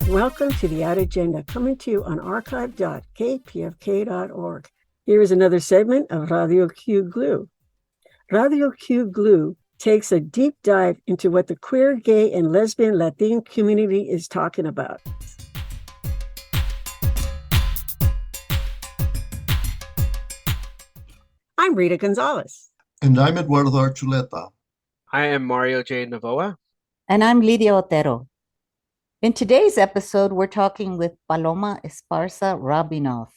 Welcome to the Out Agenda, coming to you on archive.kpfk.org. Here is another segment of Radio QGLLU. Radio QGLLU takes a deep dive into what the queer, gay, and lesbian Latine community is talking about. I'm Rita Gonzales. And I'm Eduardo Archuleta. I am Mario J. Novoa. And I'm Lydia Otero. In today's episode, we're talking with Paloma Esparza Rabinov.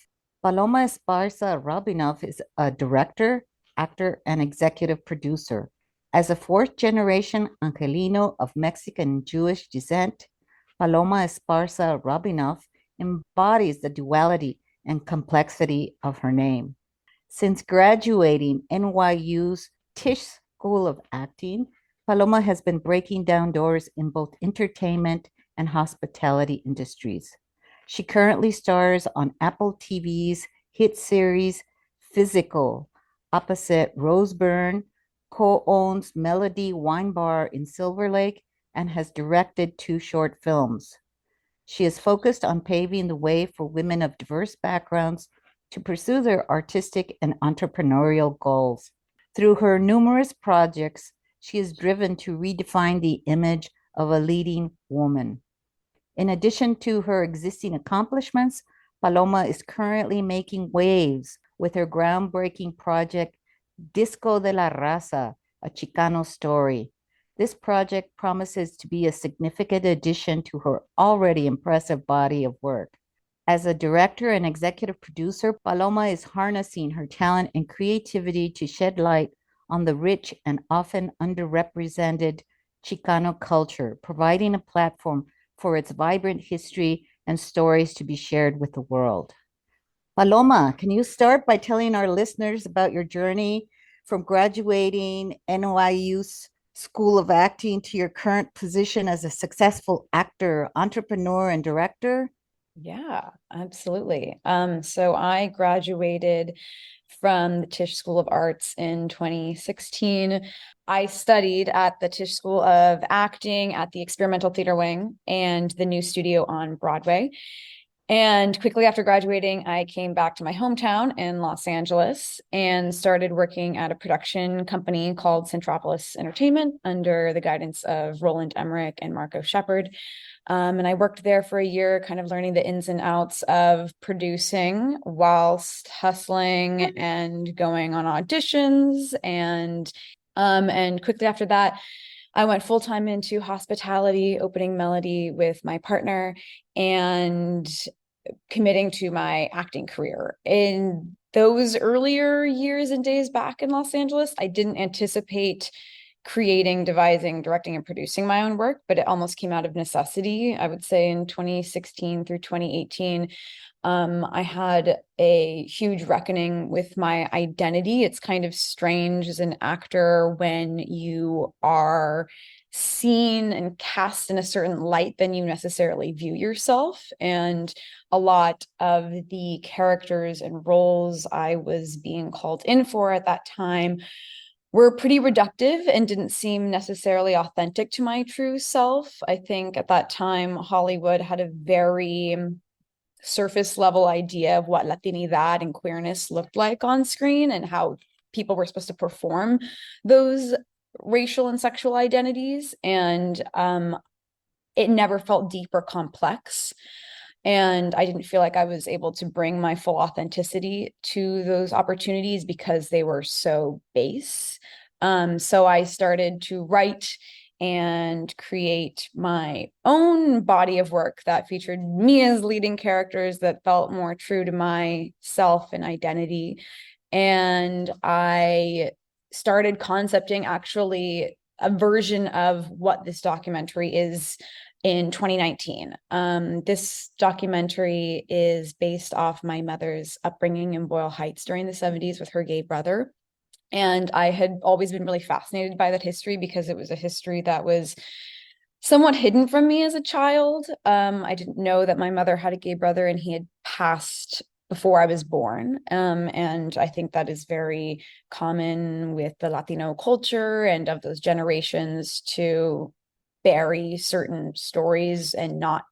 Paloma Esparza Rabinov is a director, actor, and executive producer. As a fourth-generation Angelino of Mexican Jewish descent, Paloma Esparza Rabinov embodies the duality and complexity of her name. Since graduating NYU's Tisch School of Acting, Paloma has been breaking down doors in both entertainment and hospitality industries. She currently stars on Apple TV's hit series Physical, opposite Rose Byrne, co-owns Melody Wine Bar in Silver Lake, and has directed 2 short films. She is focused on paving the way for women of diverse backgrounds to pursue their artistic and entrepreneurial goals. Through her numerous projects, she is driven to redefine the image of a leading woman. In addition to her existing accomplishments, Paloma is currently making waves with her groundbreaking project, Disco de la Raza, a Chicano story. This project promises to be a significant addition to her already impressive body of work. As a director and executive producer, Paloma is harnessing her talent and creativity to shed light on the rich and often underrepresented Chicano culture, providing a platform for its vibrant history and stories to be shared with the world. Paloma, can you start by telling our listeners about your journey from graduating NYU's School of Acting to your current position as a successful actor, entrepreneur, and director? Yeah, absolutely. So I graduated from the Tisch School of Arts in 2016. I studied at the Tisch School of Acting at the Experimental Theater Wing and the new studio on Broadway. And quickly after graduating, I came back to my hometown in Los Angeles and started working at a production company called Centropolis Entertainment under the guidance of Roland Emmerich and Marco Shepard. And I worked there for a year, kind of learning the ins and outs of producing whilst hustling and going on auditions. And quickly after that, I went full-time into hospitality, opening Melody with my partner and committing to my acting career. In those earlier years and days back in Los Angeles, I didn't anticipate creating, devising, directing, and producing my own work, but it almost came out of necessity. I would say in 2016 through 2018, I had a huge reckoning with my identity. It's kind of strange as an actor when you are seen and cast in a certain light than you necessarily view yourself. And a lot of the characters and roles I was being called in for at that time were pretty reductive and didn't seem necessarily authentic to my true self. I think at that time, Hollywood had a very surface level idea of what Latinidad and queerness looked like on screen and how people were supposed to perform those racial and sexual identities. And it never felt deep or complex. And I didn't feel like I was able to bring my full authenticity to those opportunities because they were so base. So I started to write and create my own body of work that featured me as leading characters that felt more true to myself and identity. And I started concepting actually a version of what this documentary is in 2019. This documentary is based off my mother's upbringing in Boyle Heights during the 70s with her gay brother. And I had always been really fascinated by that history because it was a history that was somewhat hidden from me as a child. I didn't know that my mother had a gay brother and he had passed before I was born. And I think that is very common with the Latino culture and of those generations to bury certain stories and not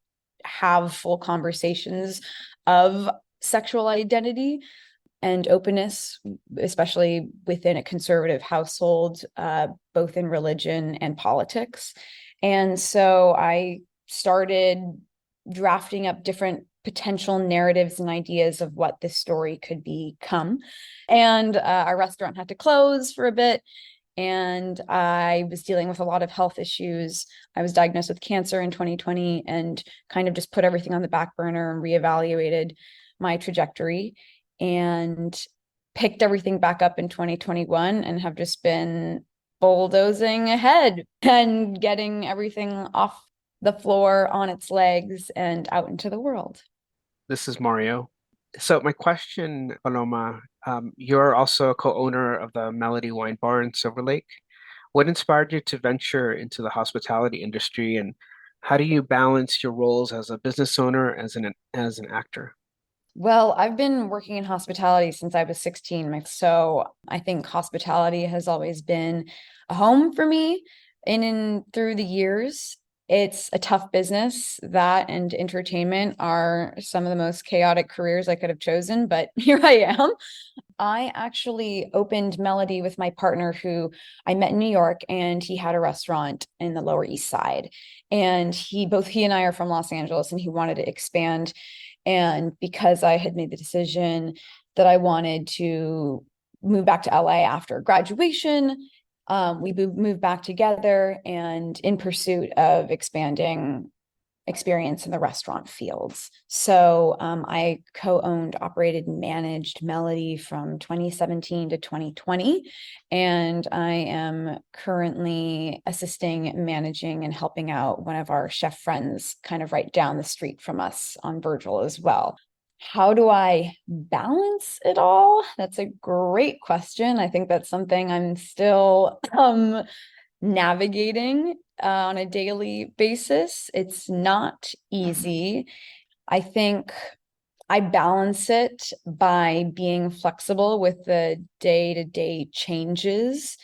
have full conversations of sexual identity and openness, especially within a conservative household, both in religion and politics. And so I started drafting up different potential narratives and ideas of what this story could become. And our restaurant had to close for a bit. And I was dealing with a lot of health issues. I was diagnosed with cancer in 2020 and kind of just put everything on the back burner and reevaluated my trajectory and picked everything back up in 2021 and have just been bulldozing ahead and getting everything off the floor on its legs and out into the world. This is Mario. So my question, Paloma, you're also a co-owner of the Melody Wine Bar in Silver Lake. What inspired you to venture into the hospitality industry, and how do you balance your roles as a business owner as an actor? Well, I've been working in hospitality since I was 16. So I think hospitality has always been a home for me. And through the years, it's a tough business. That and entertainment are some of the most chaotic careers I could have chosen, but here I am. I actually opened Melody with my partner who I met in New York, and he had a restaurant in the Lower East Side. And both he and I are from Los Angeles, and he wanted to expand. And because I had made the decision that I wanted to move back to LA after graduation, we moved back together and in pursuit of expanding experience in the restaurant fields. So I co-owned, operated, and managed Melody from 2017 to 2020. And I am currently assisting, managing, and helping out one of our chef friends kind of right down the street from us on Virgil as well. How do I balance it all? That's a great question. I think that's something I'm still navigating on a daily basis. It's not easy. I think I balance it by being flexible with the day-to-day changes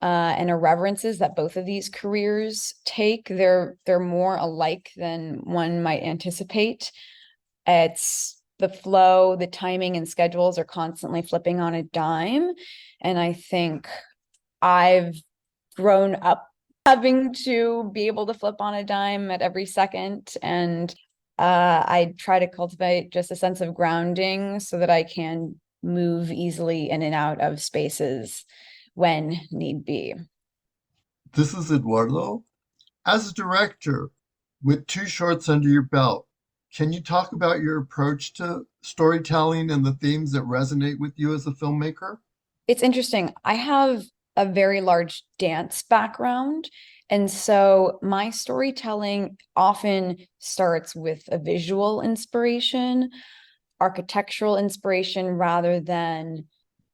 and irreverences that both of these careers take. They're more alike than one might anticipate. It's the flow, the timing, and schedules are constantly flipping on a dime. And I think I've grown up having to be able to flip on a dime at every second. And I try to cultivate just a sense of grounding so that I can move easily in and out of spaces when need be. This is Eduardo. As a director, with 2 shorts under your belt, can you talk about your approach to storytelling and the themes that resonate with you as a filmmaker? It's interesting. I have a very large dance background. And so my storytelling often starts with a visual inspiration, architectural inspiration, rather than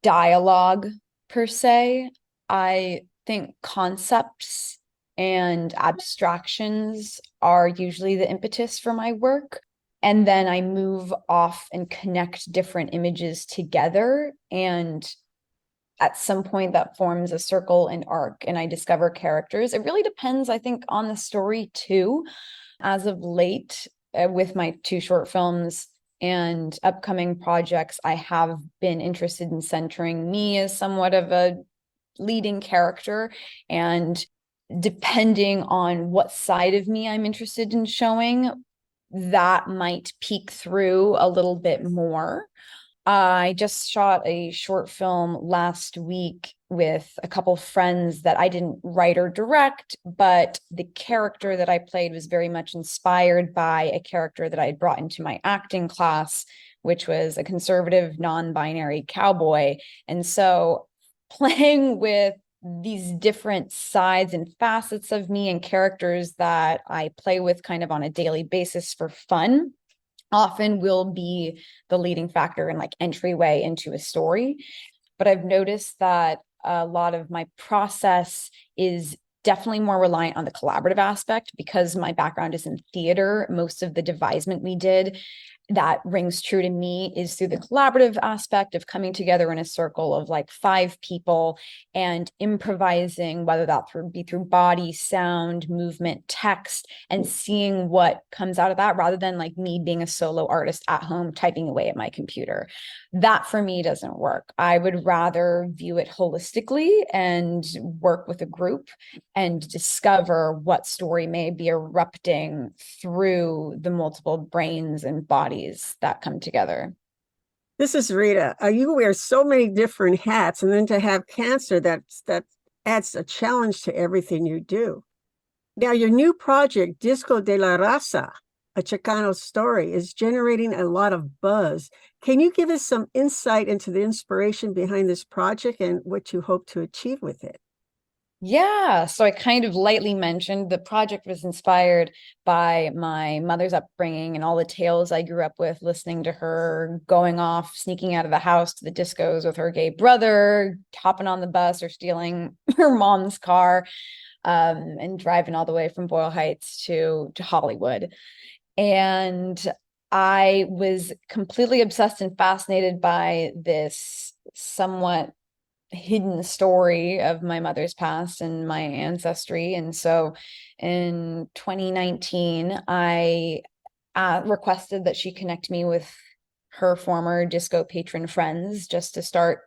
dialogue per se. I think concepts and abstractions are usually the impetus for my work. And then I move off and connect different images together. And at some point that forms a circle and arc, and I discover characters. It really depends, I think, on the story too. As of late, with my 2 short films and upcoming projects, I have been interested in centering me as somewhat of a leading character. And depending on what side of me I'm interested in showing, that might peek through a little bit more. I just shot a short film last week with a couple friends that I didn't write or direct, but the character that I played was very much inspired by a character that I had brought into my acting class, which was a conservative, non-binary cowboy. And so playing with these different sides and facets of me and characters that I play with kind of on a daily basis for fun often will be the leading factor and like entryway into a story. But I've noticed that a lot of my process is definitely more reliant on the collaborative aspect because my background is in theater. Most of the devisement we did, that rings true to me is through the collaborative aspect of coming together in a circle of like 5 people and improvising, whether that be through body, sound, movement, text, and seeing what comes out of that rather than like me being a solo artist at home typing away at my computer. That for me doesn't work. I would rather view it holistically and work with a group and discover what story may be erupting through the multiple brains and bodies that come together. This is Rita. You wear so many different hats, and then to have cancer, that adds a challenge to everything you do. Now, your new project, Disco de la Raza, a Chicano story, is generating a lot of buzz. Can you give us some insight into the inspiration behind this project and what you hope to achieve with it? Yeah, so I kind of lightly mentioned the project was inspired by my mother's upbringing and all the tales I grew up with, listening to her, going off, sneaking out of the house to the discos with her gay brother, hopping on the bus or stealing her mom's car, and driving all the way from Boyle Heights to Hollywood. And I was completely obsessed and fascinated by this somewhat hidden story of my mother's past and my ancestry. And so in 2019, I requested that she connect me with her former disco patron friends just to start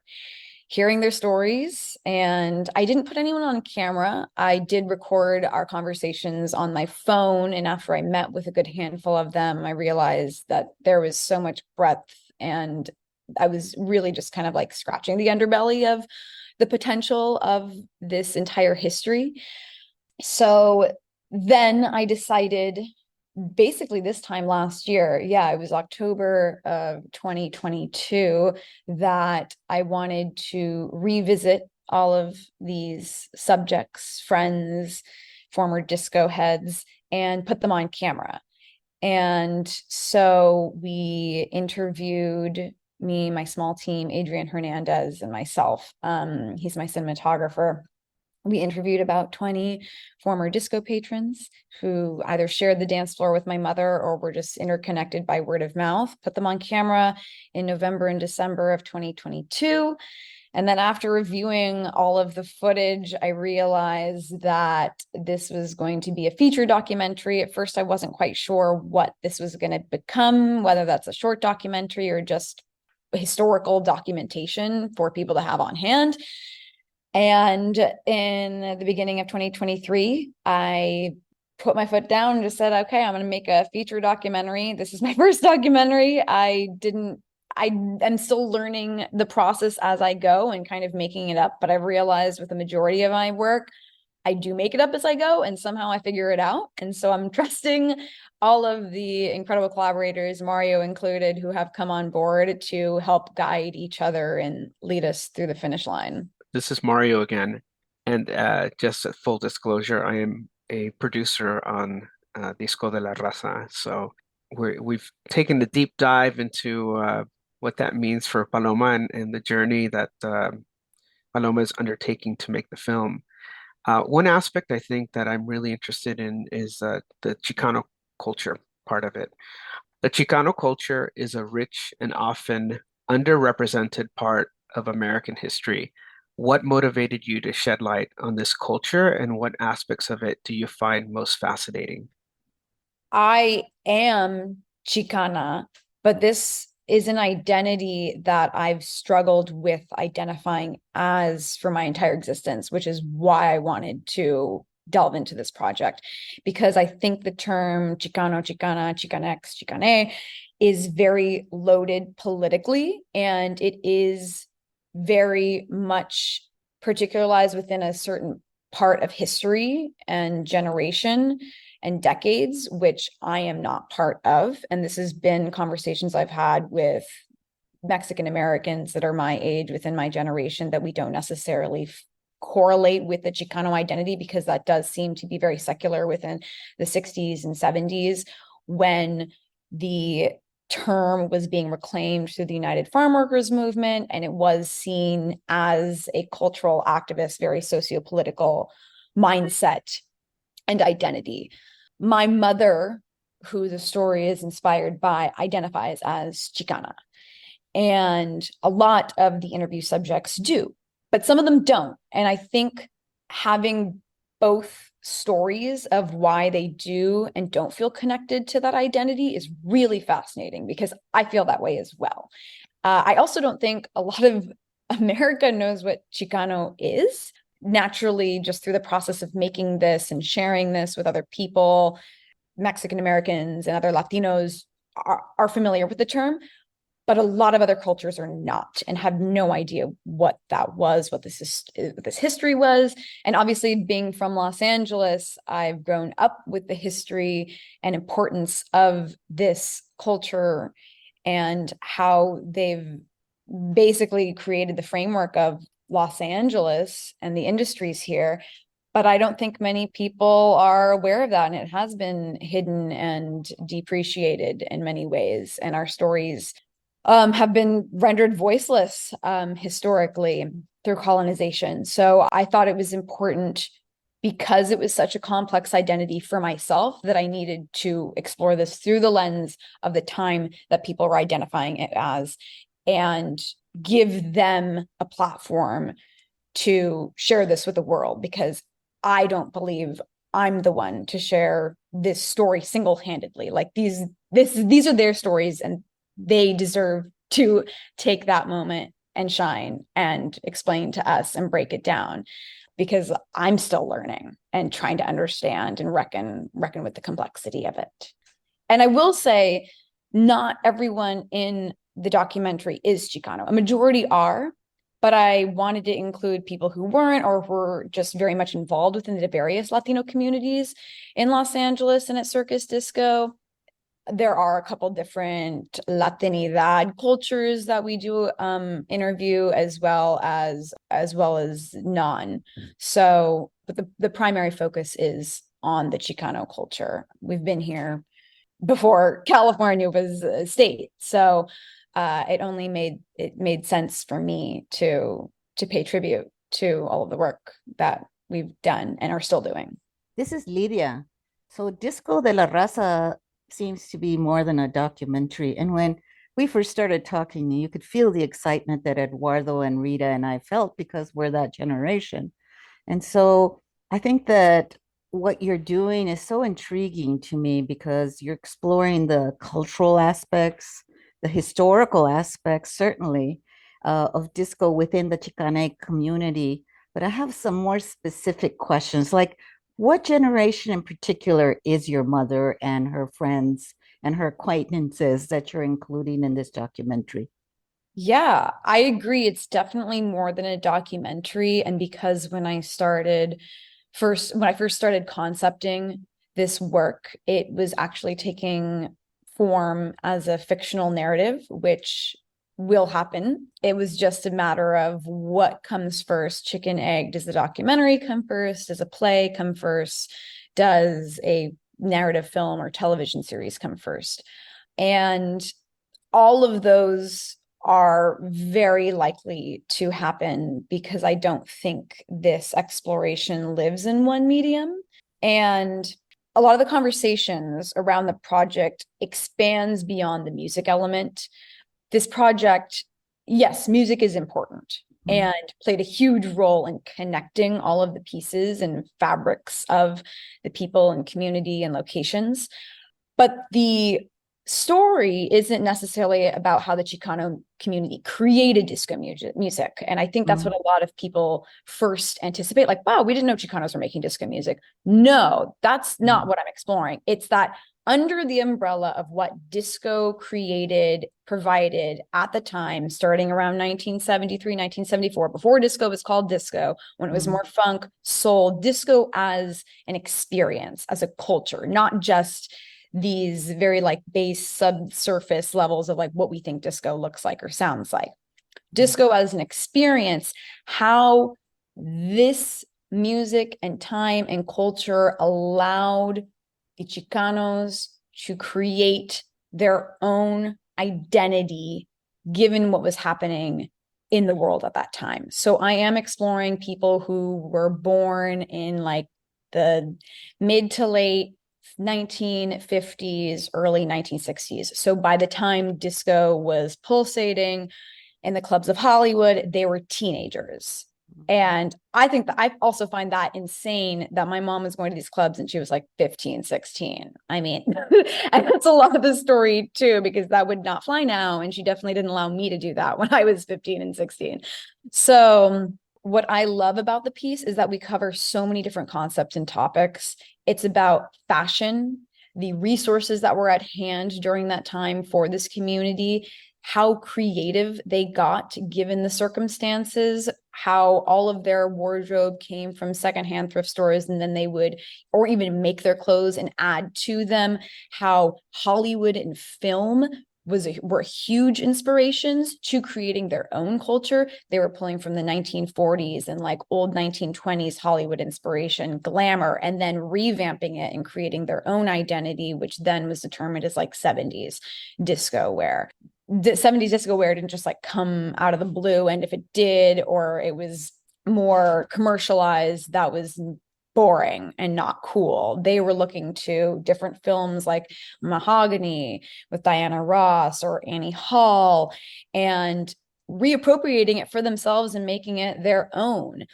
hearing their stories. And I didn't put anyone on camera. I did record our conversations on my phone. And after I met with a good handful of them, I realized that there was so much breadth, and I was really just kind of like scratching the underbelly of the potential of this entire history. So then I decided, basically this time last year, it was October of 2022, that I wanted to revisit all of these subjects, friends, former disco heads, and put them on camera. And so we interviewed, me, my small team, Adrian Hernandez, and myself. He's my cinematographer. We interviewed about 20 former disco patrons who either shared the dance floor with my mother or were just interconnected by word of mouth, put them on camera in November and December of 2022. And then after reviewing all of the footage, I realized that this was going to be a feature documentary. At first, I wasn't quite sure what this was going to become, whether that's a short documentary or just historical documentation for people to have on hand. And in the beginning of 2023, I put my foot down and just said, okay, I'm going to make a feature documentary. This is my first documentary. I'm still learning the process as I go and kind of making it up. But I've realized with the majority of my work, I do make it up as I go, and somehow I figure it out. And so I'm trusting all of the incredible collaborators, Mario included, who have come on board to help guide each other and lead us through the finish line. This is Mario again. And just a full disclosure, I am a producer on Disco de la Raza. So we've taken a deep dive into what that means for Paloma and the journey that Paloma is undertaking to make the film. One aspect I think that I'm really interested in is the Chicano culture part of it. The Chicano culture is a rich and often underrepresented part of American history. What motivated you to shed light on this culture, and what aspects of it do you find most fascinating? I am Chicana, but this is an identity that I've struggled with identifying as for my entire existence, which is why I wanted to delve into this project, because I think the term Chicano, Chicana, Chicanx, Chicane is very loaded politically, and it is very much particularized within a certain part of history and generation and decades, which I am not part of. And this has been conversations I've had with Mexican Americans that are my age, within my generation, that we don't necessarily correlate with the Chicano identity, because that does seem to be very secular within the 60s and 70s, when the term was being reclaimed through the United Farm Workers movement, and it was seen as a cultural activist, very socio-political mindset and identity. My mother, who the story is inspired by, identifies as Chicana. And a lot of the interview subjects do, but some of them don't. And I think having both stories of why they do and don't feel connected to that identity is really fascinating, because I feel that way as well. I also don't think a lot of America knows what Chicano is. Naturally, just through the process of making this and sharing this with other people, Mexican Americans and other Latinos are familiar with the term, but a lot of other cultures are not and have no idea what that was, what this history was. And obviously, being from Los Angeles, I've grown up with the history and importance of this culture and how they've basically created the framework of Los Angeles and the industries here. But I don't think many people are aware of that. And it has been hidden and depreciated in many ways. And our stories have been rendered voiceless historically through colonization. So I thought it was important, because it was such a complex identity for myself, that I needed to explore this through the lens of the time that people were identifying it as, and give them a platform to share this with the world, because I don't believe I'm the one to share this story single-handedly. Like these are their stories, and they deserve to take that moment and shine and explain to us and break it down, because I'm still learning and trying to understand and reckon with the complexity of it. And I will say, not everyone in the documentary is Chicano. A majority are, but I wanted to include people who weren't, or were just very much involved within the various Latino communities in Los Angeles and at Circus Disco. There are a couple different Latinidad cultures that we do interview, as well as non. So, but the primary focus is on the Chicano culture. We've been here before California was a state, so it made sense for me to pay tribute to all of the work that we've done and are still doing. This is Lydia. So Disco de la Raza seems to be more than a documentary. And when we first started talking, you could feel the excitement that Eduardo and Rita and I felt, because we're that generation. And so I think that what you're doing is so intriguing to me, because you're exploring the cultural aspects, the historical aspects, certainly, of disco within the Chicana community. But I have some more specific questions, like, what generation in particular is your mother and her friends and her acquaintances that you're including in this documentary? Yeah, I agree. It's definitely more than a documentary. And because when I first started concepting this work, it was actually taking form as a fictional narrative, which will happen. It was just a matter of what comes first, chicken, egg. Does the documentary come first? Does a play come first? Does a narrative film or television series come first? And all of those are very likely to happen, because I don't think this exploration lives in one medium. And a lot of the conversations around the project expands beyond the music element. This project, yes, music is important and played a huge role in connecting all of the pieces and fabrics of the people and community and locations. But the story isn't necessarily about how the Chicano community created disco music. And I think that's what a lot of people first anticipate, like, wow, we didn't know Chicanos were making disco music. No, that's not what I'm exploring. It's that under the umbrella of what disco provided at the time, starting around 1973, 1974, before disco was called disco, when it was more funk, soul, disco as an experience, as a culture, not just these very like base subsurface levels of like what we think disco looks like or sounds like. Disco as an experience, how this music and time and culture allowed the Chicanos to create their own identity given what was happening in the world at that time. So I am exploring people who were born in like the mid to late 1950s, early 1960s. So by the time disco was pulsating in the clubs of Hollywood, they were teenagers. And I think that I also find that insane that my mom was going to these clubs and she was like 15, 16. I mean, and that's a lot of the story too, because that would not fly now. And she definitely didn't allow me to do that when I was 15 and 16. So what I love about the piece is that we cover so many different concepts and topics. It's about fashion, the resources that were at hand during that time for this community, how creative they got given the circumstances, how all of their wardrobe came from secondhand thrift stores and then they would, or even make their clothes and add to them, how Hollywood and film were huge inspirations to creating their own culture. They were pulling from the 1940s and like old 1920s Hollywood inspiration, glamour, and then revamping it and creating their own identity, which then was determined as like 70s disco wear. The 70s disco wear didn't just like come out of the blue, and if it did, or it was more commercialized, that was boring and not cool. They were looking to different films like Mahogany with Diana Ross or Annie Hall and reappropriating it for themselves and making it their own.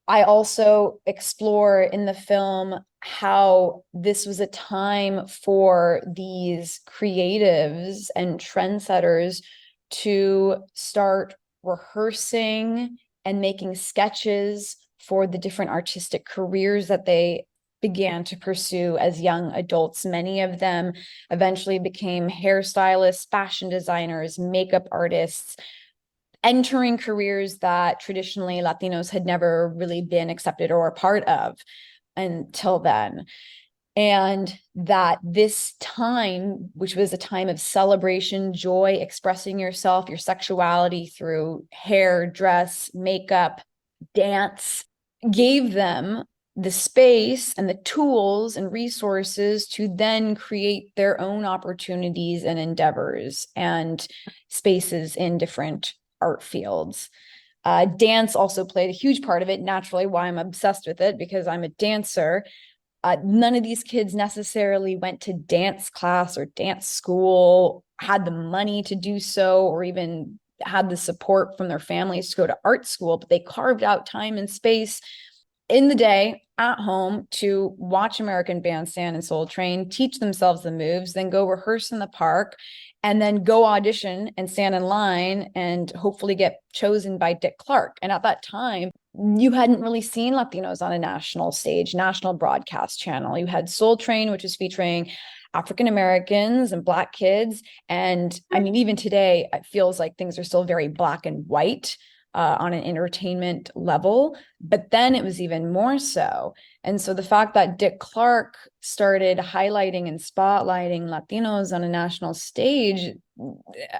I also explore in the film how this was a time for these creatives and trendsetters to start rehearsing and making sketches for the different artistic careers that they began to pursue as young adults. Many of them eventually became hairstylists, fashion designers, makeup artists, entering careers that traditionally Latinos had never really been accepted or a part of until then. And that this time, which was a time of celebration, joy, expressing yourself, your sexuality through hair, dress, makeup, dance, gave them the space and the tools and resources to then create their own opportunities and endeavors and spaces in different art fields. Dance also played a huge part of it, naturally why I'm obsessed with it, because I'm a dancer. None of these kids necessarily went to dance class or dance school, had the money to do so, or even had the support from their families to go to art school, but they carved out time and space in the day at home to watch American Bandstand and Soul Train, teach themselves the moves, then go rehearse in the park, and then go audition and stand in line and hopefully get chosen by Dick Clark. And at that time, you hadn't really seen Latinos on a national stage, national broadcast channel. You had Soul Train, which was featuring African Americans and Black kids. And I mean, even today, it feels like things are still very black and white on an entertainment level, but then it was even more so. And so the fact that Dick Clark started highlighting and spotlighting Latinos on a national stage,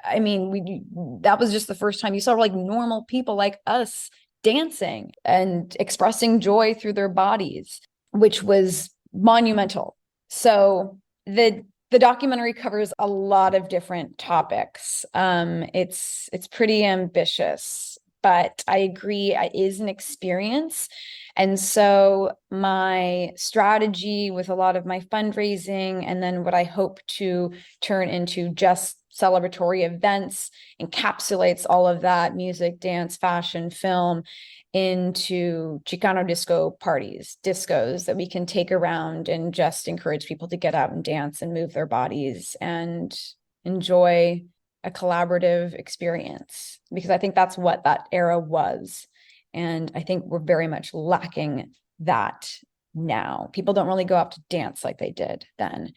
I mean, that was just the first time you saw like normal people like us dancing and expressing joy through their bodies, which was monumental. So the documentary covers a lot of different topics. It's pretty ambitious, but I agree, it is an experience. And so my strategy with a lot of my fundraising, and then what I hope to turn into just celebratory events, encapsulates all of that music, dance, fashion, film into Chicano disco parties, discos that we can take around and just encourage people to get out and dance and move their bodies and enjoy a collaborative experience, because I think that's what that era was. And I think we're very much lacking that now. People don't really go out to dance like they did then.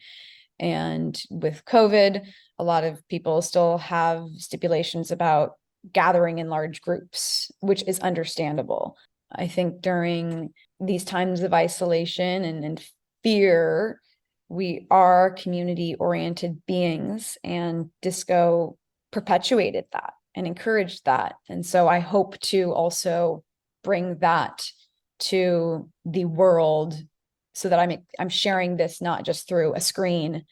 And with COVID, a lot of people still have stipulations about gathering in large groups, which is understandable. I think during these times of isolation and fear, we are community-oriented beings, and disco perpetuated that and encouraged that. And so I hope to also bring that to the world, so that I'm sharing this not just through a screen,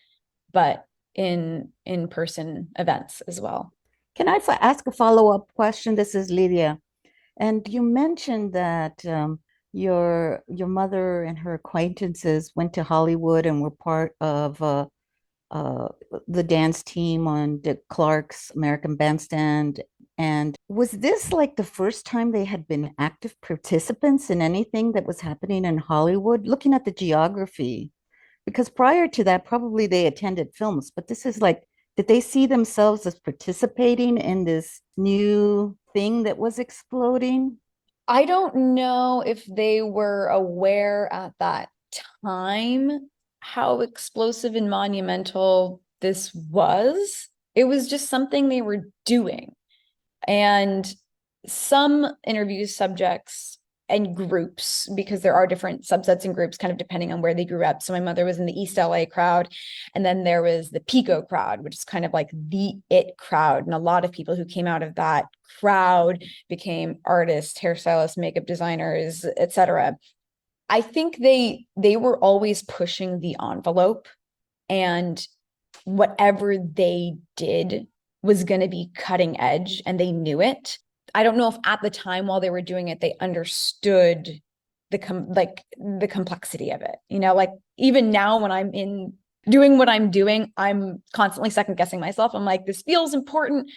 but in in-person events as well. Can I ask a follow-up question? This is Lydia. And you mentioned that your mother and her acquaintances went to Hollywood and were part of the dance team on Dick Clark's American Bandstand. And was this like the first time they had been active participants in anything that was happening in Hollywood? Looking at the geography, because prior to that, probably they attended films, but this is like, did they see themselves as participating in this new thing that was exploding? I don't know if they were aware at that time how explosive and monumental this was. It was just something they were doing. And some interview subjects and groups, because there are different subsets and groups kind of depending on where they grew up. So my mother was in the East LA crowd, and then there was the Pico crowd, which is kind of like the it crowd. And a lot of people who came out of that crowd became artists, hairstylists, makeup designers, etc. I think they were always pushing the envelope, and whatever they did was going to be cutting edge, and they knew it. I don't know if at the time while they were doing it, they understood the complexity of it. You know, like even now when I'm in doing what I'm doing, I'm constantly second guessing myself. I'm like, this feels important,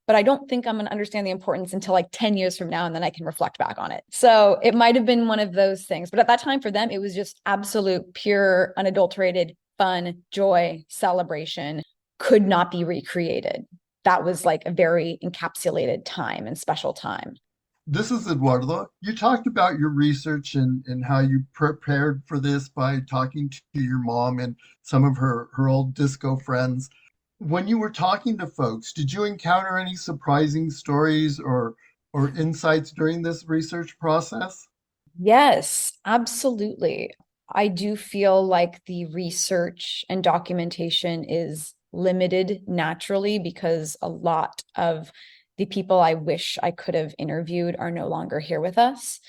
but I don't think I'm going to understand the importance until like 10 years from now, and then I can reflect back on it. So it might have been one of those things. But at that time for them, it was just absolute, pure, unadulterated fun, joy, celebration, could not be recreated. That was like a very encapsulated time and special time. This is Eduardo. You talked about your research and how you prepared for this by talking to your mom and some of her old disco friends. When you were talking to folks, did you encounter any surprising stories or insights during this research process? Yes, absolutely. I do feel like the research and documentation is limited naturally because a lot of the people I wish I could have interviewed are no longer here with us.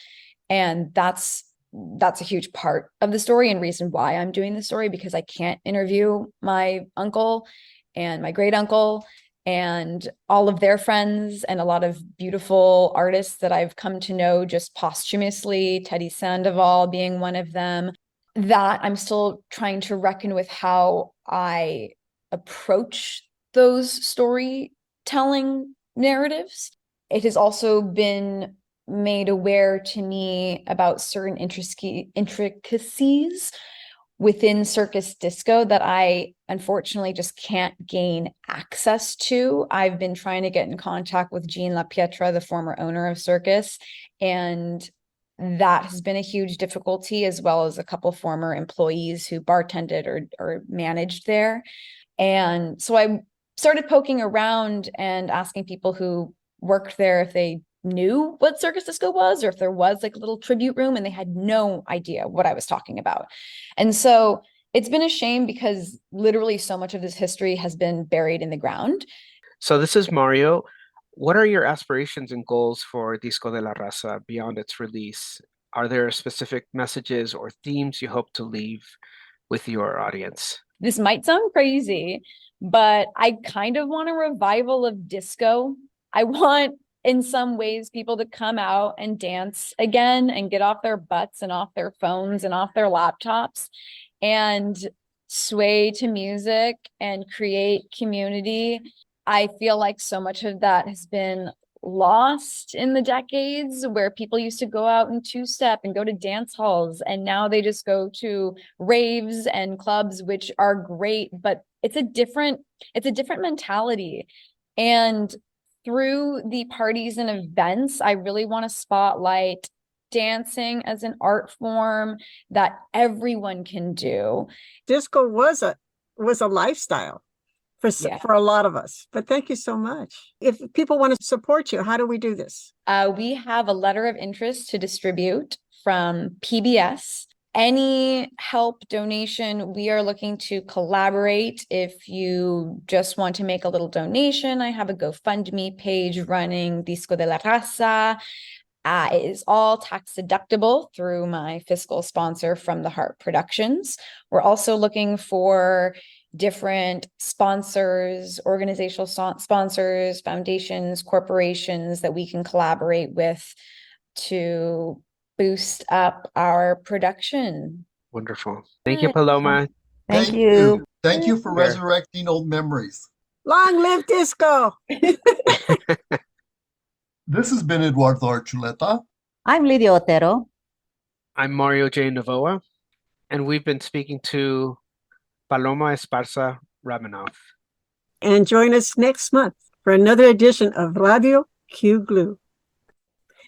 And that's a huge part of the story and reason why I'm doing the story, because I can't interview my uncle and my great uncle and all of their friends and a lot of beautiful artists that I've come to know just posthumously, Teddy Sandoval being one of them. That I'm still trying to reckon with how I approach those storytelling narratives. It has also been made aware to me about certain intricacies within circus disco that I unfortunately just can't gain access to. I've been trying to get in contact with Jean LaPietra, the former owner of Circus, and that has been a huge difficulty, as well as a couple former employees who bartended or managed there. And so I started poking around and asking people who worked there if they knew what Circus Disco was, or if there was like a little tribute room, and they had no idea what I was talking about. And so it's been a shame because literally so much of this history has been buried in the ground. So this is Mario. What are your aspirations and goals for Disco de la Raza beyond its release? Are there specific messages or themes you hope to leave with your audience? This might sound crazy, but I kind of want a revival of disco. I want, in some ways, people to come out and dance again and get off their butts and off their phones and off their laptops and sway to music and create community. I feel like so much of that has been lost in the decades, where people used to go out and two-step and go to dance halls, and now they just go to raves and clubs, which are great, but it's a different mentality. And through the parties and events, I really want to spotlight dancing as an art form that everyone can do. Disco was a lifestyle for a lot of us. But thank you so much. If people want to support you, how do we do this? We have a letter of interest to distribute from PBS. Any help, donation, we are looking to collaborate. If you just want to make a little donation, I have a GoFundMe page running, Disco de la Raza. It is all tax deductible through my fiscal sponsor From the Heart Productions. We're also looking for different sponsors, organizational sponsors, foundations, corporations that we can collaborate with to boost up our production. Wonderful. Thank you, Good. Paloma. Thank you. Thank you for Sure. resurrecting old memories. Long live disco. This has been Eduardo Archuleta. I'm Lydia Otero. I'm Mario J. Novoa, and we've been speaking to Paloma Esparza Rabinov. And join us next month for another edition of Radio QGLLU.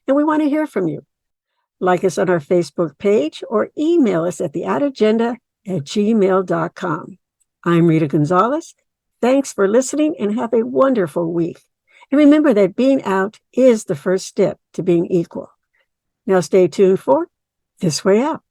And we want to hear from you. Like us on our Facebook page or email us at theoutagenda@gmail.com. I'm Rita Gonzales. Thanks for listening and have a wonderful week. And remember that being out is the first step to being equal. Now stay tuned for This Way Out.